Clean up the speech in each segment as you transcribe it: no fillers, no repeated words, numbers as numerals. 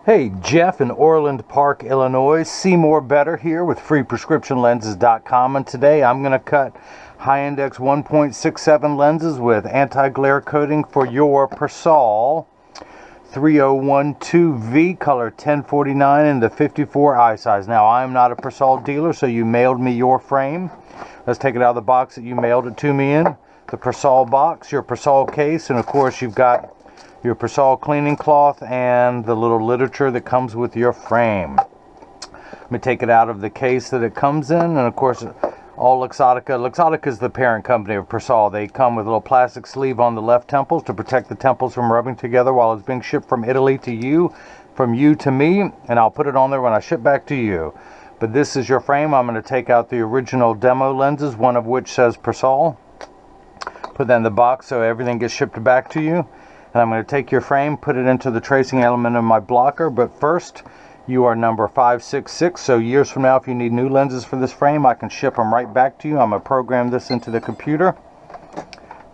Hey, Jeff in Orland Park, Illinois. See More Better here with freeprescriptionlenses.com, and today I'm going to cut high index 1.67 lenses with anti-glare coating for your Persol 3012V color 1049 in the 54 eye size. Now, I'm not a Persol dealer, so you mailed me your frame. Let's take it out of the box that you mailed it to me in. The Persol box, your Persol case, and of course you've got your Persol cleaning cloth and the little literature that comes with your frame. Let me take it out of the case that it comes in, and of course all Luxottica is the parent company of Persol. They come with a little plastic sleeve on the left temples to protect the temples from rubbing together while it's being shipped from Italy to you, from you to me, and I'll put it on there when I ship back to you. But this is your frame. I'm going to take out the original demo lenses, one of which says Persol. Put that in the box so everything gets shipped back to you. And I'm going to take your frame, put it into the tracing element of my blocker. But first, you are number 566. So years from now, if you need new lenses for this frame, I can ship them right back to you. I'm going to program this into the computer.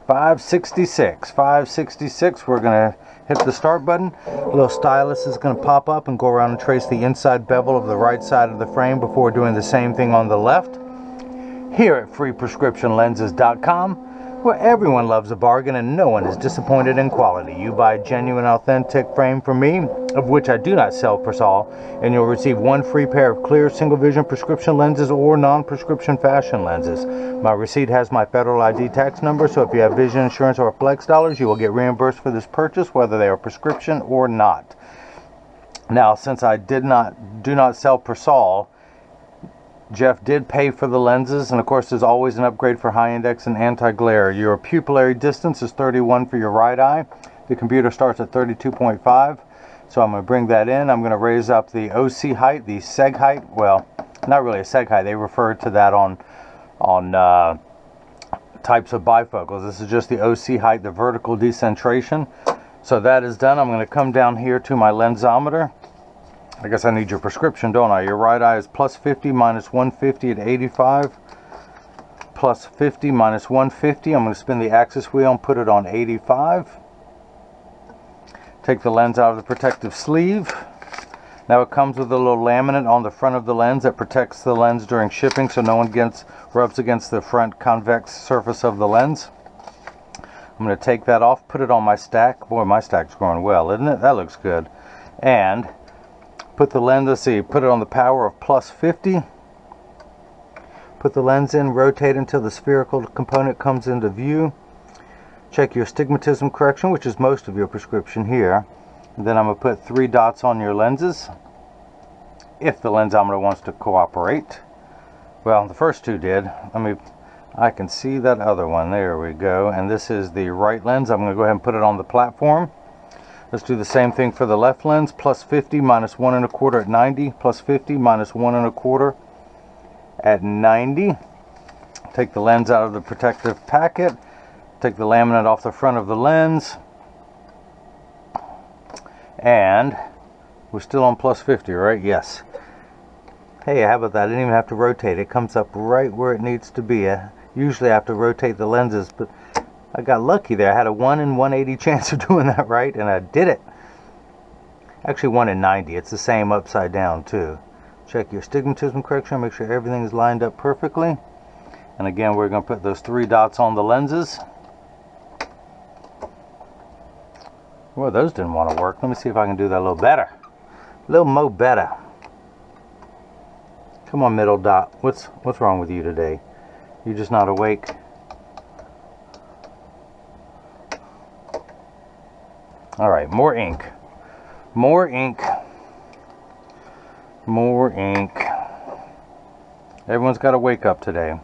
566. 566. We're going to hit the start button. A little stylus is going to pop up and go around and trace the inside bevel of the right side of the frame before doing the same thing on the left. Here at freeprescriptionlenses.com, where everyone loves a bargain and no one is disappointed in quality. You buy a genuine, authentic frame from me, of which I do not sell Persol, and you'll receive one free pair of clear single vision prescription lenses or non-prescription fashion lenses. My receipt has my federal ID tax number, so if you have vision insurance or flex dollars, you will get reimbursed for this purchase, whether they are prescription or not. Now, since I do not sell Persol, Jeff did pay for the lenses, and of course there's always an upgrade for high index and anti-glare. Your pupillary distance is 31 for your right eye. The computer starts at 32.5, so I'm going to bring that in. I'm going to raise up the OC height, the seg height. Well, not really a seg height. They refer to that on types of bifocals. This is just the OC height, the vertical decentration. So that is done. I'm going to come down here to my lensometer. I guess I need your prescription, don't I? Your right eye is plus 50 minus 150 at 85. Plus 50 minus 150. I'm going to spin the axis wheel and put it on 85. Take the lens out of the protective sleeve. Now it comes with a little laminate on the front of the lens that protects the lens during shipping so no one rubs against the front convex surface of the lens. I'm going to take that off, put it on my stack. Boy, my stack's growing well, isn't it? That looks good. And put the lens, let's see, put it on the power of plus 50. Put the lens in, rotate until the spherical component comes into view. Check your astigmatism correction, which is most of your prescription here. And then I'm going to put 3 dots on your lenses, if the lensometer wants to cooperate. Well, the first 2 did. I can see that other one. There we go. And this is the right lens. I'm going to go ahead and put it on the platform. Let's do the same thing for the left lens. Plus 50 minus 1 1/4 at 90. Plus 50 minus 1 1/4 at 90. Take the lens out of the protective packet. Take the laminate off the front of the lens. And we're still on plus 50, right? Yes. Hey, how about that? I didn't even have to rotate. It comes up right where it needs to be. Usually I have to rotate the lenses, but I got lucky there. I had a 1 in 180 chance of doing that right, and I did it. Actually 1 in 90. It's the same upside down too. Check your astigmatism correction. Make sure everything is lined up perfectly. And again, we're going to put those 3 dots on the lenses. Well, those didn't want to work. Let me see if I can do that a little better. A little more better. Come on, middle dot. What's wrong with you today? You're just not awake. Alright, more ink. More ink. More ink. Everyone's got to wake up today.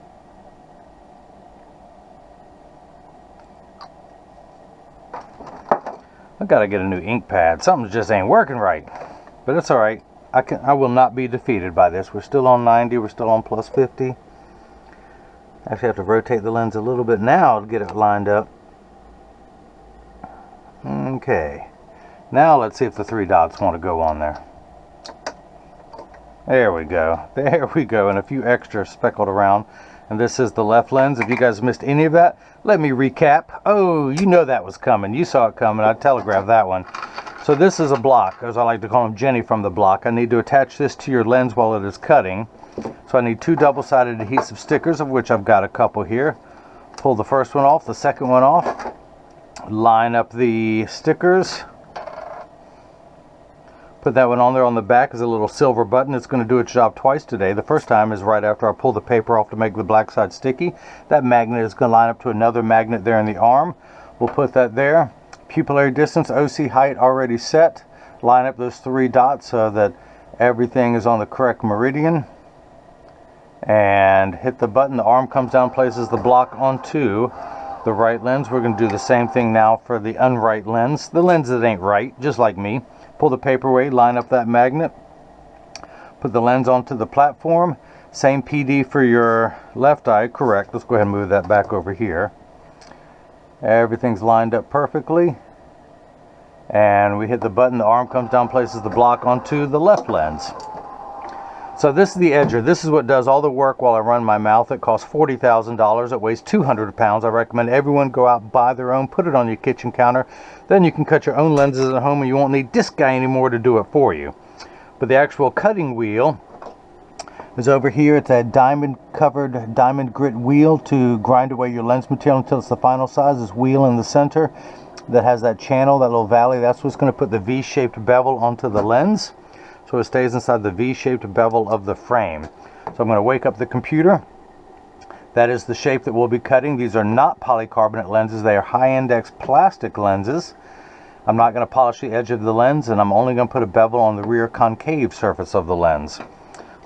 I got to get a new ink pad. Something just ain't working right. But it's alright. I will not be defeated by this. We're still on 90. We're still on plus 50. Actually have to rotate the lens a little bit now to get it lined up. Okay, now let's see if the 3 dots want to go on there. There we go. There we go. And a few extra speckled around. And this is the left lens. If you guys missed any of that, let me recap. Oh, you know that was coming. You saw it coming. I telegraphed that one. So So this is a block, as I like to call them, Jenny from the block. I need to attach this to your lens while it is cutting. So I need 2 double-sided adhesive stickers, of which I've got a couple here. Pull the first one off, the second one off. Line up the stickers. Put that one on there. On the back is a little silver button. It's going to do its job twice today. The first time is right after I pull the paper off to make the black side sticky. That magnet is going to line up to another magnet there in the arm. We'll put that there. Pupillary distance, OC height already set. Line up those 3 dots so that everything is on the correct meridian. And hit the button. The arm comes down, places the block onto the right lens. We're going to do the same thing now for the unright lens. The lens that ain't right, just like me. Pull the paper away, line up that magnet, put the lens onto the platform. Same PD for your left eye, correct. Let's go ahead and move that back over here. Everything's lined up perfectly. And we hit the button, the arm comes down, places the block onto the left lens. So this is the edger. This is what does all the work while I run my mouth. It costs $40,000. It weighs 200 pounds. I recommend everyone go out and buy their own, put it on your kitchen counter. Then you can cut your own lenses at home and you won't need this guy anymore to do it for you. But the actual cutting wheel is over here. It's a diamond covered diamond grit wheel to grind away your lens material until it's the final size. This wheel in the center that has that channel, that little valley, that's what's going to put the V-shaped bevel onto the lens. So it stays inside the V-shaped bevel of the frame. So I'm going to wake up the computer. That is the shape that we'll be cutting. These are not polycarbonate lenses. They are high-index plastic lenses. I'm not going to polish the edge of the lens, and I'm only going to put a bevel on the rear concave surface of the lens.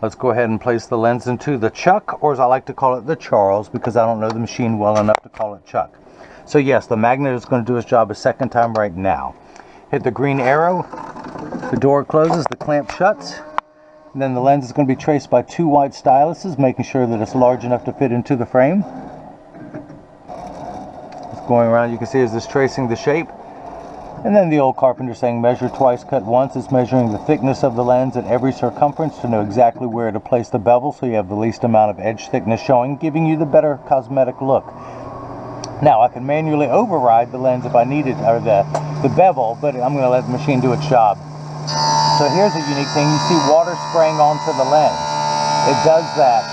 Let's go ahead and place the lens into the chuck, or as I like to call it, the Charles, because I don't know the machine well enough to call it chuck. So yes, the magnet is going to do its job a second time right now. Hit the green arrow. The door closes, the clamp shuts, and then the lens is going to be traced by 2 white styluses, making sure that it's large enough to fit into the frame. It's going around, you can see as it's tracing the shape. And then the old carpenter saying measure twice, cut once. It's measuring the thickness of the lens at every circumference to know exactly where to place the bevel so you have the least amount of edge thickness showing, giving you the better cosmetic look. Now I can manually override the lens if I needed, or the bevel, but I'm going to let the machine do its job. So here's a unique thing. You see water spraying onto the lens. It does that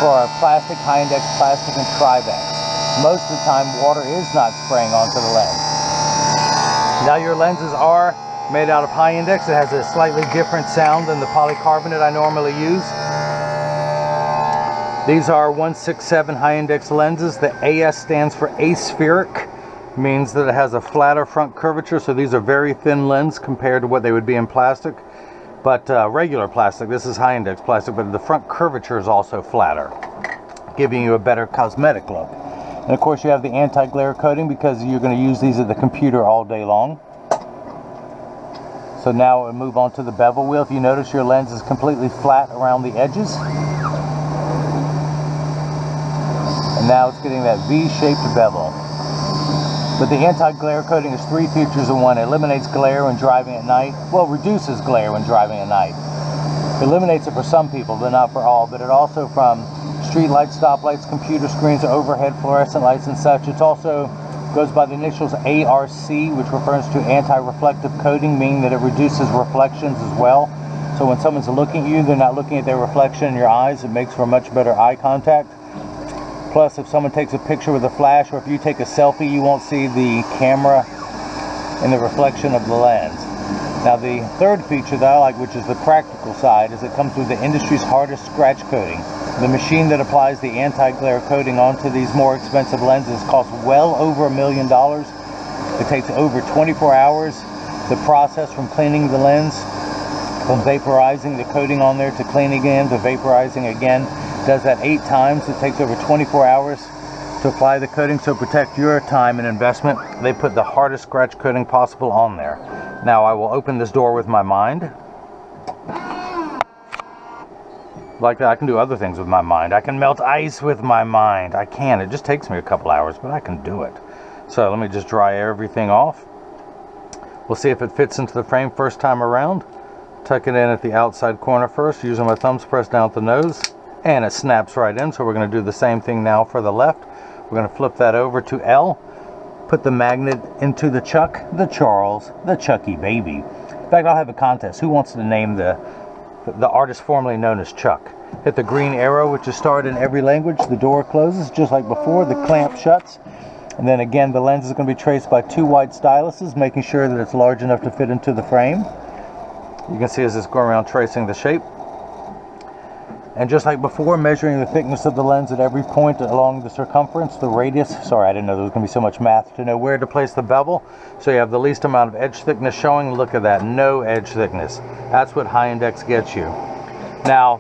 for our plastic, high-index plastic, and Trivex. Most of the time, water is not spraying onto the lens. Now your lenses are made out of high-index. It has a slightly different sound than the polycarbonate I normally use. These are 167 high-index lenses. The AS stands for aspheric. Means that it has a flatter front curvature, so these are very thin lens compared to what they would be in plastic. But regular plastic, this is high index plastic, but the front curvature is also flatter, giving you a better cosmetic look. And of course you have the anti-glare coating because you're going to use these at the computer all day long. So now we'll move on to the bevel wheel. If you notice, your lens is completely flat around the edges. And now it's getting that V-shaped bevel. But the anti-glare coating is 3 features in one. It eliminates glare when driving at night. Well, reduces glare when driving at night. It eliminates it for some people, but not for all. But it also, from street lights, stoplights, computer screens, overhead fluorescent lights and such. It also goes by the initials ARC, which refers to anti-reflective coating, meaning that it reduces reflections as well. So when someone's looking at you, they're not looking at their reflection in your eyes. It makes for much better eye contact. Plus, if someone takes a picture with a flash, or if you take a selfie, you won't see the camera in the reflection of the lens. Now, the third feature that I like, which is the practical side, is it comes with the industry's hardest scratch coating. The machine that applies the anti-glare coating onto these more expensive lenses costs well over $1 million. It takes over 24 hours. The process from cleaning the lens, from vaporizing the coating on there to cleaning again to vaporizing again, does that 8 times. It takes over 24 hours to apply the coating, so protect your time and investment. They put the hardest scratch coating possible on there. Now I will open this door with my mind. Like that, I can do other things with my mind. I can melt ice with my mind. I can. It just takes me a couple hours, but I can do it. So let me just dry everything off. We'll see if it fits into the frame first time around. Tuck it in at the outside corner first, using my thumbs pressed down at the nose. And it snaps right in, so we're going to do the same thing now for the left. We're going to flip that over to L, put the magnet into the Chuck, the Charles, the Chucky baby. In fact, I'll have a contest. Who wants to name the artist formerly known as Chuck? Hit the green arrow, which is starred in every language. The door closes just like before. The clamp shuts. And then again, the lens is going to be traced by 2 white styluses, making sure that it's large enough to fit into the frame. You can see as it's going around tracing the shape. And just like before, measuring the thickness of the lens at every point along the circumference, the radius. Sorry, I didn't know there was going to be so much math to know where to place the bevel. So you have the least amount of edge thickness showing. Look at that, no edge thickness. That's what high index gets you. Now,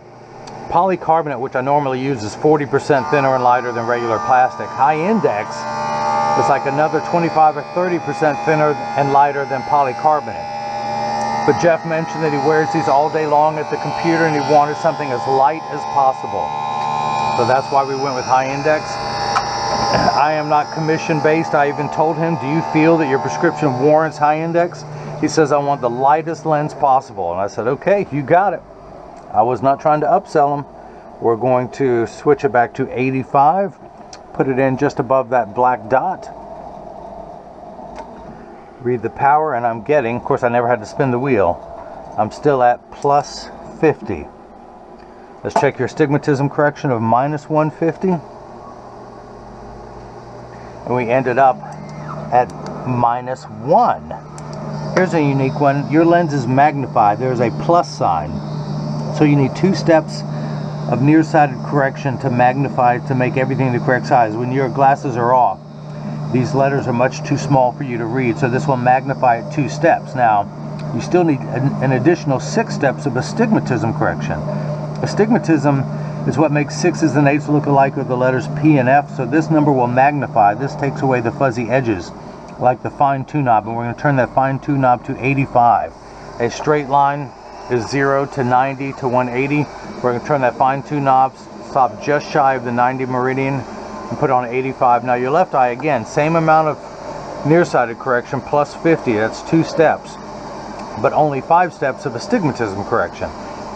polycarbonate, which I normally use, is 40% thinner and lighter than regular plastic. High index is like another 25 or 30% thinner and lighter than polycarbonate. But Jeff mentioned that he wears these all day long at the computer and he wanted something as light as possible. So that's why we went with high index. I am not commission based. I even told him, do you feel that your prescription warrants high index? He says, I want the lightest lens possible. And I said, okay, you got it. I was not trying to upsell him. We're going to switch it back to 85. Put it in just above that black dot. Read the power, and I'm getting, of course I never had to spin the wheel, I'm still at plus 50. Let's check your astigmatism correction of minus 150. And we ended up at minus 1. Here's a unique one. Your lens is magnified. There's a plus sign. So you need 2 steps of nearsighted correction to magnify to make everything the correct size. When your glasses are off, these letters are much too small for you to read, so this will magnify it 2 steps. Now, you still need an additional 6 steps of astigmatism correction. Astigmatism is what makes 6s and 8s look alike with the letters P and F, so this number will magnify. This takes away the fuzzy edges, like the fine tune knob, and we're going to turn that fine tune knob to 85. A straight line is 0 to 90 to 180. We're going to turn that fine tune knob, stop just shy of the 90 meridian, and put on 85. Now your left eye, again, same amount of nearsighted correction plus 50. That's 2 steps, but only 5 steps of astigmatism correction.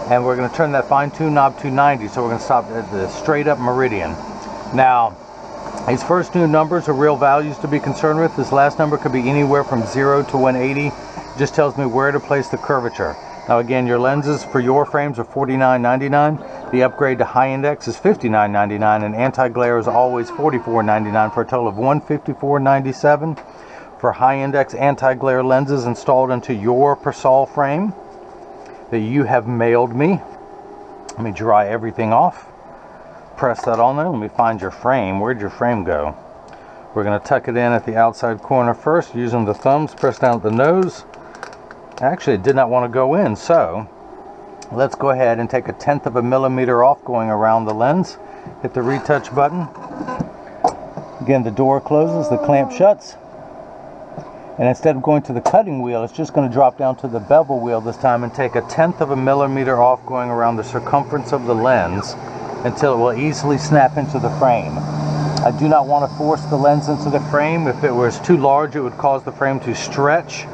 And we're going to turn that fine tune knob to 90, so we're going to stop at the straight up meridian. Now, these first 2 numbers are real values to be concerned with. This last number could be anywhere from 0 to 180. It just tells me where to place the curvature. Now again, your lenses for your frames are $49.99. The upgrade to high index is $59.99, and anti-glare is always $44.99 for a total of $154.97 for high index anti-glare lenses installed into your Persol frame that you have mailed me. Let me dry everything off. Press that on there. Let me find your frame. Where'd your frame go? We're going to tuck it in at the outside corner first using the thumbs. Press down at the nose. Actually, it did not want to go in, so let's go ahead and take 1/10 of a millimeter off going around the lens. Hit the retouch button. Again, the door closes, the clamp shuts. And instead of going to the cutting wheel, it's just going to drop down to the bevel wheel this time and take 1/10 of a millimeter off going around the circumference of the lens until it will easily snap into the frame. I do not want to force the lens into the frame. If it was too large, it would cause the frame to stretch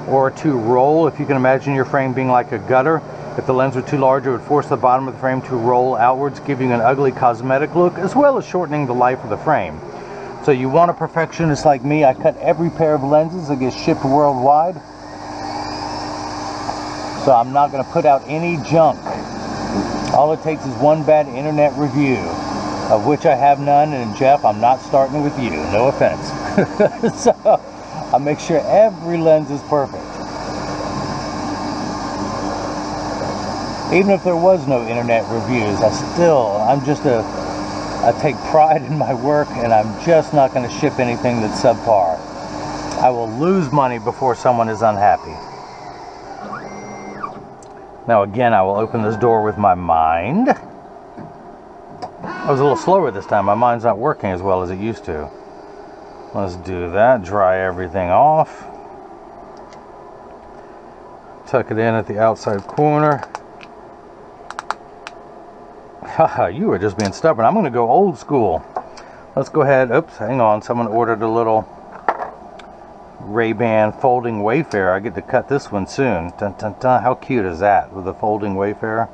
or to roll. If you can imagine your frame being like a gutter, if the lens were too large, it would force the bottom of the frame to roll outwards, giving an ugly cosmetic look, as well as shortening the life of the frame. So you want a perfectionist like me. I cut every pair of lenses that gets shipped worldwide. So I'm not going to put out any junk. All it takes is one bad internet review, of which I have none, and Jeff, I'm not starting with you, no offense. So I'll make sure every lens is perfect. Even if there was no internet reviews, I take pride in my work, and I'm just not going to ship anything that's subpar. I will lose money before someone is unhappy. Now again, I will open this door with my mind. I was a little slower this time. My mind's not working as well as it used to. Let's do that. Dry everything off. Tuck it in at the outside corner. Haha, you were just being stubborn. I'm going to go old school. Let's go ahead. Oops, hang on. Someone ordered a little Ray-Ban folding Wayfarer. I get to cut this one soon. Dun, dun, dun. How cute is that with a folding Wayfarer?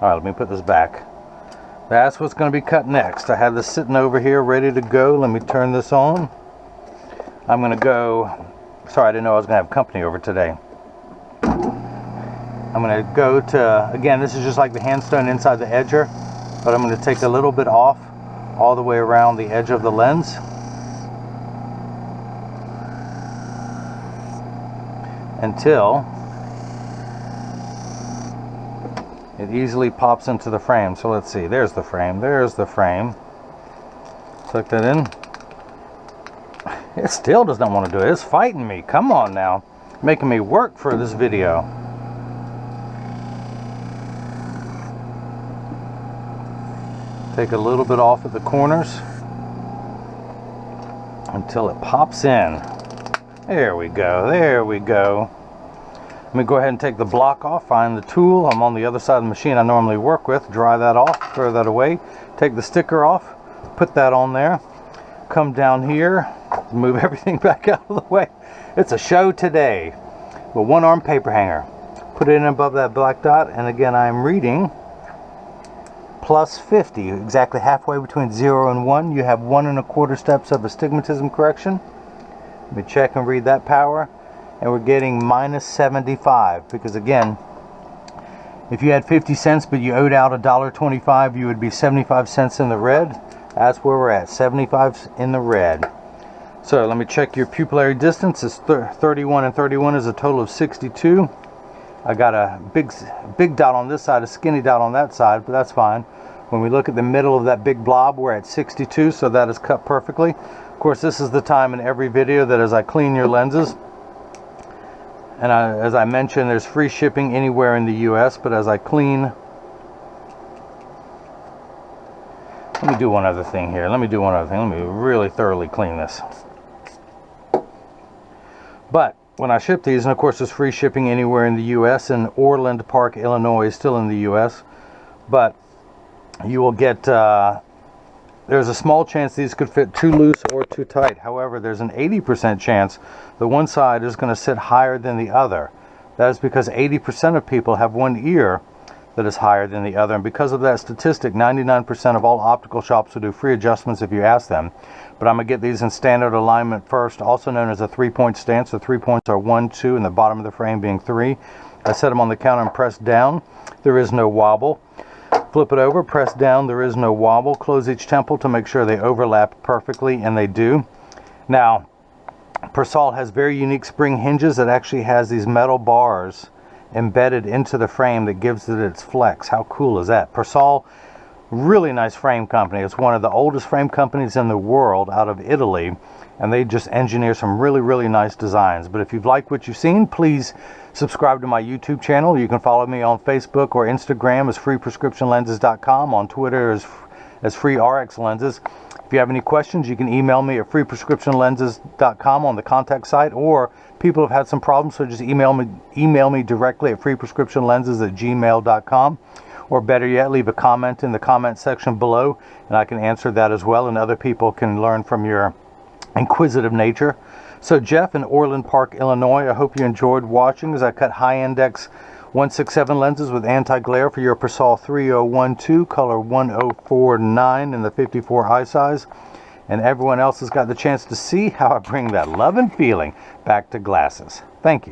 Alright, let me put this back. That's what's going to be cut next. I have this sitting over here ready to go. Let me turn this on. I'm going to go, sorry, I didn't know I was going to have company over today. I'm going to go to, again, this is just like the handstone inside the edger, but I'm going to take a little bit off all the way around the edge of the lens. Until it easily pops into the frame. So let's see, there's the frame, there's the frame. Tuck that in. It still does not want to do it. It's fighting me. Come on now. Making me work for this video. Take a little bit off at the corners until it pops in. There we go. There we go. Let me go ahead and take the block off. Find the tool. I'm on the other side of the machine I normally work with. Dry that off. Throw that away. Take the sticker off. Put that on there. Come down here. Move everything back out of the way. It's a show today. But one arm paper hanger. Put it in above that black dot. And again, I'm reading plus 50. Exactly halfway between 0 and 1. You have 1 1/4 steps of astigmatism correction. Let me check and read that power. And we're getting minus 75. Because again, if you had 50 cents but you owed out $1.25, you would be 75 cents in the red. That's where we're at, 75 in the red. So let me check your pupillary distance. It's 31 and 31 is a total of 62. I got a big dot on this side, a skinny dot on that side, but that's fine. When we look at the middle of that big blob, we're at 62, so that is cut perfectly. Of course, this is the time in every video that as I clean your lenses, and as I mentioned, there's free shipping anywhere in the US, but as I clean, let me do one other thing here. Let me really thoroughly clean this. But when I ship these, and of course there's free shipping anywhere in the US, and Orland Park, Illinois is still in the US, but you will get, there's a small chance these could fit too loose or too tight. However, there's an 80% chance the one side is going to sit higher than the other. That is because 80% of people have one ear that is higher than the other, and because of that statistic, 99% of all optical shops will do free adjustments if you ask them. But I'm going to get these in standard alignment first, also known as a 3-point stance. The 3 points are 1, 2, and the bottom of the frame being 3. I set them on the counter and press down. There is no wobble. Flip it over, press down, there is no wobble. Close each temple to make sure they overlap perfectly, and they do. Now, Persol has very unique spring hinges that actually has these metal bars embedded into the frame that gives it its flex. How cool is that? Persol, really nice frame company. It's one of the oldest frame companies in the world, out of Italy, and they just engineer some really nice designs. But if you've liked what you've seen, please subscribe to my YouTube channel. You can follow me on Facebook or Instagram as freeprescriptionlenses.com, on Twitter as freerxlenses. If you have any questions, you can email me at freeprescriptionlenses.com on the contact site, or people have had some problems, so just email me directly at freeprescriptionlenses@gmail.com, or better yet, leave a comment in the comment section below and I can answer that as well, and other people can learn from your inquisitive nature. So Jeff in Orland Park, Illinois, I hope you enjoyed watching as I cut high index 167 lenses with anti-glare for your Persol 3012, color 1049 in the 54 eye size. And everyone else has got the chance to see how I bring that love and feeling back to glasses. Thank you.